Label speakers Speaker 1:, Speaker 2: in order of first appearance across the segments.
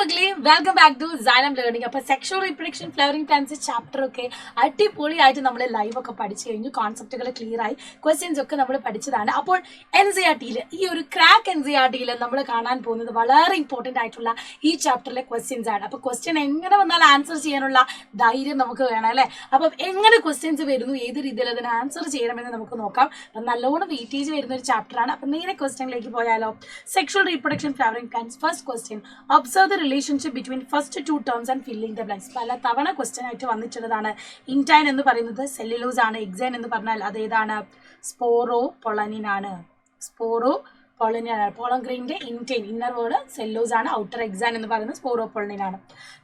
Speaker 1: മകളെ welcome back to സൈനം learning. അപ്പൊ sexual reproduction flowering plants chapter ഒക്കെ അടിപൊളിയായിട്ട് നമ്മൾ ലൈവ് ഒക്കെ പഠിച്ചു കഴിഞ്ഞു. കോൺസെപ്റ്റുകൾ ക്ലിയർ ആയി, ക്വസ്റ്റ്യൻസ് ഒക്കെ നമ്മൾ പഠിച്ചതാണ്. അപ്പോൾ NCERT-യിൽ ഈ ഒരു ക്രാക്ക് NCERT-യിൽ നമ്മൾ കാണാൻ പോകുന്നത് വളരെ ഇമ്പോർട്ടന്റ് ആയിട്ടുള്ള ഈ ചാപ്റ്ററിലെ ക്വസ്റ്റ്യൻസ് ആണ്. അപ്പൊ ക്വസ്റ്റ്യൻ എങ്ങനെ വന്നാൽ ആൻസർ ചെയ്യാനുള്ള ധൈര്യം നമുക്ക് വേണം അല്ലെ. അപ്പം എങ്ങനെ ക്വസ്റ്റ്യൻസ് വരുന്നു, ഏത് രീതിയിൽ അതിന് ആൻസർ ചെയ്യണമെന്ന് നമുക്ക് നോക്കാം. അപ്പം നല്ലോണം വെയിറ്റേജ് വരുന്ന ഒരു ചാപ്റ്റർ ആണ്. അപ്പം നേരെ ക്വസ്റ്റ്യനിലേക്ക് പോയാലോ. Sexual reproduction flowering plants first question, observe the relationship between first two terms and filling the blanks. പല തവണ ക്വസ്റ്റ്യൻ ആയിട്ട് വന്നിട്ടുള്ളതാണ്. ഇൻറ്റൈൻ എന്ന് പറയുന്നത് സെല്ലുലോസ് ആണ്. എക്സൈൻ എന്ന് പറഞ്ഞാൽ അതേതാണ്? സ്പോറോ പൊളനിൻ ആണ്. സ്പോറോ പൊളനിനാണ്. പോളോഗ്രെയിൻ്റെ ഇൻറ്റൈൻ ഇന്നർ വേർഡ് സെല്ലോസ് ആണ്. ഔട്ടർ എക്സാൻ എന്ന് പറയുന്നത് സ്പോറോപൊളനിനാണ്.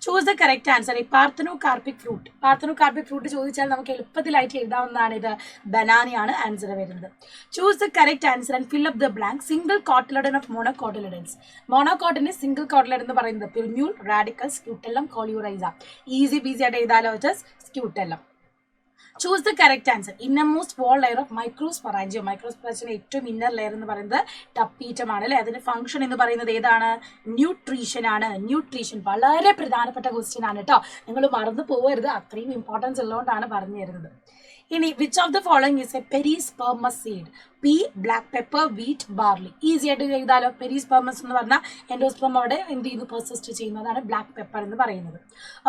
Speaker 1: Choose the correct answer. ഈ പാർത്തനോകാർപ്പിക് ഫ്രൂട്ട്. പാർത്തനോകാർപ്പിക് ഫ്രൂട്ട് ചോദിച്ചാൽ നമുക്ക് എളുപ്പത്തിലായിട്ട് എഴുതാവുന്നതാണ്. ഇത് ബനാനയാണ് ആൻസർ വരുന്നത്. Choose the correct answer and fill up the blank. Single cotyledon of monocotyledons. മോണോകോട്ടിന് സിംഗിൾ കോട്ടിലഡ് എന്ന് പറയുന്നത് plumule, radicle, scutellum, coleorhiza. Easy ബീസി ആയിട്ട് എഴുതാലോ. Scutellum. Choose the correct answer. Innermost wall layer of microsporangium. മൈക്രോസ്പൊറാഞ്ചിയുടെ ഏറ്റവും inner layer എന്ന് പറയുന്നത് ടപ്പീറ്റം ആണ് അല്ലെ. അതിന്റെ ഫംഗ്ഷൻ എന്ന് പറയുന്നത് ഏതാണ്? ന്യൂട്രീഷൻ ആണ്. ന്യൂട്രീഷൻ വളരെ പ്രധാനപ്പെട്ട ക്വസ്റ്റ്യൻ ആണ് കേട്ടോ. നിങ്ങൾ മറന്നു പോകരുത്, അത്രയും ഇമ്പോർട്ടൻസ് ഉള്ളതുകൊണ്ടാണ് പറഞ്ഞു തരുന്നത്. ഇനി which of the following is a perispermous seed? Pea, black pepper, wheat, barley. Easy ആയിട്ട് എഴുതാലോ. പെരിസ്പെർമസ് എന്ന് പറഞ്ഞാൽ എൻഡോസ്പെർമ അവിടെ എന്ത് ചെയ്യുന്നു? പെർസിസ്റ്റ് ചെയ്യുന്നതാണ് ബ്ലാക്ക് പെപ്പർ എന്ന് പറയുന്നത്.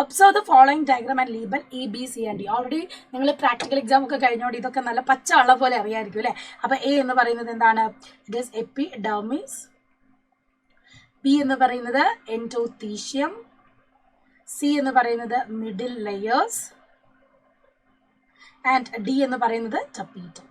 Speaker 1: Observe the following diagram and label A, B, C and D. Already നിങ്ങൾ പ്രാക്ടിക്കൽ എക്സാം ഒക്കെ കഴിഞ്ഞോണ്ട് ഇതൊക്കെ നല്ല പച്ച വെള്ളം പോലെ അറിയായിരിക്കും അല്ലെ. അപ്പൊ A എന്ന് പറയുന്നത് എന്താണ്? It is epidermis. B എന്ന് പറയുന്നത് എൻഡോത്തീഷ്യം. C എന്ന് പറയുന്നത് മിഡിൽ ലെയേഴ്സ് ആൻഡ് D എന്ന് പറയുന്നത് ടപ്പീറ്റം.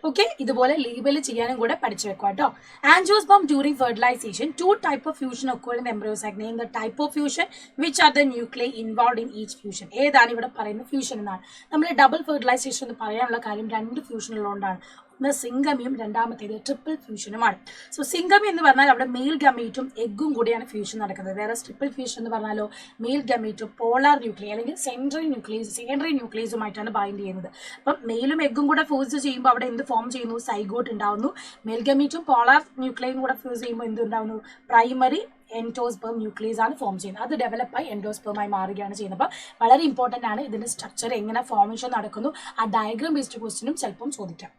Speaker 1: ഓക്കെ, ഇതുപോലെ ലേബൽ ചെയ്യാനും കൂടെ പഠിച്ചു വെക്കുക കേട്ടോ. Angiosperm during fertilization, two type of fusion occur in embryo sac. Name the type of fusion, which are the nuclei involve in each fusion. ഏതാണ് ഇവിടെ പറയുന്ന ഫ്യൂഷൻ എന്നാണ്. നമ്മൾ ഡബിൾ ഫെർട്ടിലൈസേഷൻ എന്ന് പറയാനുള്ള കാര്യം രണ്ട് ഫ്യൂഷൻ ഉള്ളതുകൊണ്ടാണ്. ഒന്ന് സിംഗമിയും രണ്ടാമത്തേത് ട്രിപ്പിൾ ഫ്യൂഷനുമാണ്. സോ സിംഗമി എന്ന് പറഞ്ഞാൽ അവിടെ മെയിൽ ഗമേറ്റും എഗ്ഗും കൂടിയാണ് ഫ്യൂഷൻ നടക്കുന്നത്. വേറെ ട്രിപ്പിൾ ഫ്യൂഷൻ എന്ന് പറഞ്ഞാലോ മെയിൽ ഗമേറ്റും പോളാർ ന്യൂക്ലിയസ് അല്ലെങ്കിൽ സെക്കൻഡറി ന്യൂക്ലിയസുമായിട്ടാണ് ബൈൻഡ് ചെയ്യുന്നത്. അപ്പം മെയിലും എഗ്ഗും കൂടെ ഫ്യൂസ് ചെയ്യുമ്പോൾ അവിടെ എന്ത് ഫോം ചെയ്യുന്നു? സൈഗോട്ട് ഉണ്ടാവുന്നു. മെയിൽ ഗമേറ്റും പോളാർ ന്യൂക്ലിയയും കൂടെ ഫ്യൂസ് ചെയ്യുമ്പോൾ എന്ത് ഉണ്ടാവുന്നു? പ്രൈമറി എൻഡോസ്പേം ന്യൂക്ലിയസ് ആണ് ഫോം ചെയ്യുന്നത്. അത് ഡെവലപ്പായി എൻഡോസ്പേമായി മാറുകയാണ് ചെയ്യുന്നത്. അപ്പോൾ വളരെ ഇമ്പോർട്ടൻ്റ് ആണ് ഇതിൻ്റെ സ്ട്രക്ചർ, എങ്ങനെ ഫോർമേഷൻ നടക്കുന്നു. ആ ഡയഗ്രാം ബേസ്ഡ് ക്വസ്റ്റ്യനും ചിലപ്പം ചോദിക്കാം.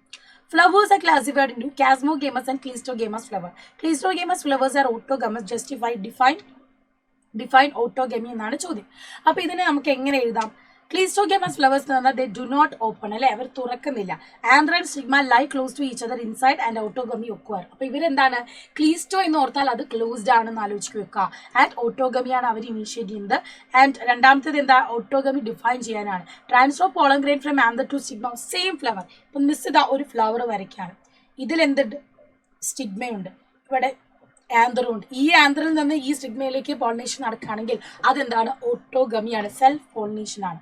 Speaker 1: Flowers are classified into chasmogamous and cleistogamous flower. Cleistogamous flowers are autogamous. Define autogamy എന്നാണ് ചോദ്യം. അപ്പൊ ഇതിനെ നമുക്ക് എങ്ങനെ എഴുതാം? ക്ലീസ്റ്റോഗേമസ് ഫ്ലവേഴ്സ് എന്ന് പറഞ്ഞാൽ ദേ ഡു നോട്ട് ഓപ്പൺ അല്ലെ, അവർ തുറക്കുന്നില്ല. Anther and stigma lie close to each other inside and autogamy occur. അപ്പൊ ഇവരെന്താണ്? ക്ലീസ്റ്റോ എന്ന് ഓർത്താൽ അത് ക്ലോസ്ഡ് ആണെന്ന് ആലോചിച്ച് വെക്കുക. ആൻഡ് ഓട്ടോഗമിയാണ് അവർ ഇനീഷ്യേറ്റ് ചെയ്യുന്നത്. ആൻഡ് രണ്ടാമത്തേത് എന്താ? ഓട്ടോഗമി ഡിഫൈൻ ചെയ്യാനാണ്. Transfer pollen grain from anther to stigma, same flower. ഇപ്പൊ മിസ് ഇതാ ഒരു ഫ്ലവർ വരയ്ക്കാണ്. ഇതിൽ എന്തുണ്ട്? സ്റ്റിഗ്മയുണ്ട്, ഇവിടെ ആന്തറും ഉണ്ട്. ഈ ആന്തറിൽ നിന്ന് ഈ സ്റ്റിഗ്മയിലേക്ക് പോളിനേഷൻ നടക്കുകയാണെങ്കിൽ അതെന്താണ്? ഓട്ടോഗമിയാണ്, സെൽഫ് പോളിനേഷൻ ആണ്.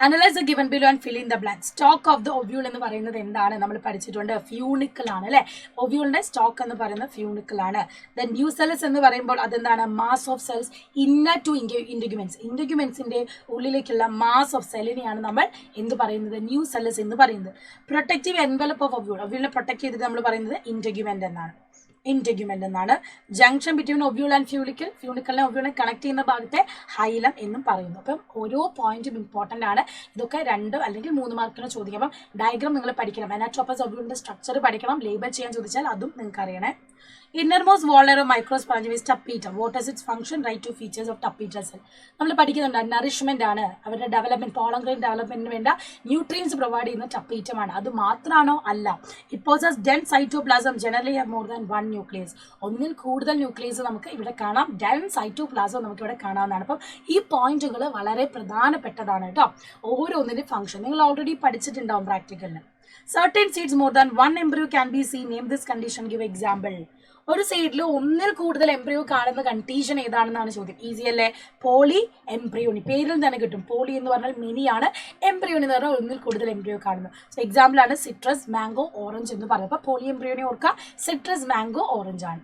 Speaker 1: Analyze the given below and fill in the blank. Stalk of the ovule എന്ന് പറയുന്നത് എന്താണ്? നമ്മൾ പഠിച്ചിട്ടുണ്ട്, ഫ്യൂണിക്കിൾ ആണ് അല്ലെ. ഒവ്യൂളിന്റെ സ്റ്റോക്ക് എന്ന് പറയുന്നത് ഫ്യൂണിക്കിൾ ആണ്. ദെൻ ന്യൂസെല്ലസ് എന്ന് പറയുമ്പോൾ അതെന്താണ്? Mass of cells inner to integuments. ഇൻഡഗ്യുമെന്റ്സിന്റെ ഉള്ളിലേക്കുള്ള മാസ് ഓഫ് സെല്ലിനെയാണ് നമ്മൾ എന്ത് പറയുന്നത്? ന്യൂസെല്ലസ് എന്ന് പറയുന്നത്. Protective envelope of ovule. ഒവ്യൂളിനെ പ്രൊട്ടക്ട് ചെയ്തിട്ട് നമ്മൾ പറയുന്നത് ഇൻഡഗ്യുമെന്റ് എന്നാണ്. Junction between ovule and funicle. ഫ്യൂണിക്കലിനെ ഒവ്യൂളിനെ കണക്ട് ചെയ്യുന്ന ഭാഗത്തെ ഹൈലം എന്നും പറയുന്നു. അപ്പം ഓരോ പോയിന്റും ഇമ്പോർട്ടന്റ് ആണ്. ഇതൊക്കെ 2 അല്ലെങ്കിൽ 3 മാർക്കിന് ചോദിക്കാം. അപ്പം ഡയഗ്രാം നിങ്ങൾ പഠിക്കണം. അനാറ്റോമസ് ഒവ്യൂളിന്റെ സ്ട്രക്ചർ പഠിക്കണം. ലേബൽ ചെയ്യാൻ ചോദിച്ചാൽ അതും നിങ്ങൾക്ക് അറിയണേ. Innermost wall layer of microsporangium is tapetum. What is its function? Write two features of tapetal cell. നമ്മൾ പഠിക്കുന്നുണ്ട്, നറിഷ്മെന്റ് ആണ് അവരുടെ ഡെവലപ്മെന്റ്. പോളൻ ഗ്രെയിൻ ഡെവലപ്മെന്റിന് വേണ്ട ന്യൂട്രിയൻസ് പ്രൊവൈഡ് ചെയ്യുന്ന ടപ്പീറ്റം ആണ്. അത് മാത്രമാണോ? അല്ല. It poses dense cytoplasm, generally have more than 1 nucleus. ഒന്നിൽ കൂടുതൽ ന്യൂക്ലിയസ് നമുക്ക് ഇവിടെ കാണാം. ഡെൻസ് സൈറ്റോപ്ലാസം നമുക്ക് ഇവിടെ കാണാവുന്നതാണ്. അപ്പം ഈ പോയിന്റുകൾ വളരെ പ്രധാനപ്പെട്ടതാണ് കേട്ടോ. ഓരോന്നിന്റെ ഫംഗ്ഷൻ നിങ്ങൾ already പഠിച്ചിട്ടുണ്ടാവും പ്രാക്ടിക്കലിന്. Certain seeds more than 1 embryo can be seen. Name this condition. Give example. ഒരു സൈഡിൽ ഒന്നിൽ കൂടുതൽ എംബ്രിയോ കാണുന്ന കണ്ടീഷൻ ഏതാണെന്നാണ് ചോദ്യം. ഈസി അല്ലേ? Polyembryony. പേരിൽ തന്നെ കിട്ടും. പോളി എന്ന് പറഞ്ഞാൽ മിനി ആണ്, എംബ്രിയോണി എന്ന് പറഞ്ഞാൽ ഒന്നിൽ കൂടുതൽ എംബ്രിയോ കാണുന്നു. സോ എക്സാമ്പിൾ ആണ് സിട്രസ്, മാംഗോ, ഓറഞ്ച് എന്ന് പറയുന്നത്. അപ്പോൾ പോളി എംബ്രിയോണി ഓർക്കുക, സിട്രസ്, മാംഗോ, ഓറഞ്ച് ആണ്.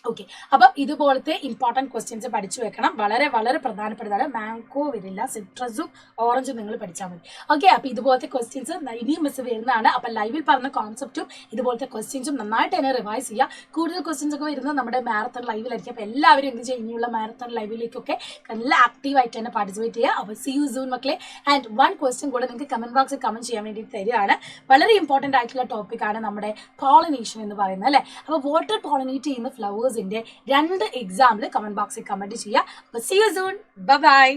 Speaker 1: ഓക്കെ, അപ്പം ഇതുപോലത്തെ ഇമ്പോർട്ടൻറ്റ് ക്വസ്റ്റ്യൻസ് പഠിച്ചു വെക്കണം. വളരെ വളരെ പ്രധാനപ്പെട്ടതാണ്. മാംഗോ വരില്ല, സിട്രസും ഓറഞ്ചും നിങ്ങൾ പഠിച്ചാൽ മതി. ഓക്കെ, അപ്പോൾ ഇതുപോലത്തെ ക്വസ്റ്റ്യൻസ് ഇനിയും മിസ് വരുന്നതാണ്. അപ്പം ലൈവിൽ പറഞ്ഞ കോൺസെപ്റ്റും ഇതുപോലത്തെ ക്വസ്റ്റ്യൻസും നന്നായിട്ട് തന്നെ റിവൈസ് ചെയ്യുക. കൂടുതൽ ക്വസ്റ്റ്യൻസ് ഒക്കെ വരുന്നത് നമ്മുടെ മാരത്തൺ ലൈവിലായിരിക്കും. അപ്പോൾ എല്ലാവരും എന്ത് ചെയ്യുക, ഇനിയുള്ള മാരത്തൺ ലൈവിലേക്കൊക്കെ നല്ല ആക്റ്റീവായിട്ട് തന്നെ പാർട്ടിസിപ്പേറ്റ് ചെയ്യുക. അപ്പോൾ സീ യു സൂൺ മക്കളെ. ആൻഡ് വൺ ക്വസ്റ്റ്യൻ കൂടെ നിങ്ങൾക്ക് കമൻറ്റ് ബോക്സിൽ കമൻറ്റ് ചെയ്യാൻ വേണ്ടി തരികയാണ്. വളരെ ഇമ്പോർട്ടൻ്റ് ആയിട്ടുള്ള ടോപ്പിക്കാണ് നമ്മുടെ പോളിനേഷൻ എന്ന് പറയുന്നത് അല്ലേ. അപ്പോൾ വാട്ടർ പോളിനേറ്റ് ചെയ്യുന്ന ഫ്ലവേഴ്സിന്റെ 2 എക്സാമ്പിൾ കമന്റ് ബോക്സിൽ കമന്റ് ചെയ്യുക. അപ്പോൾ see you soon, bye by.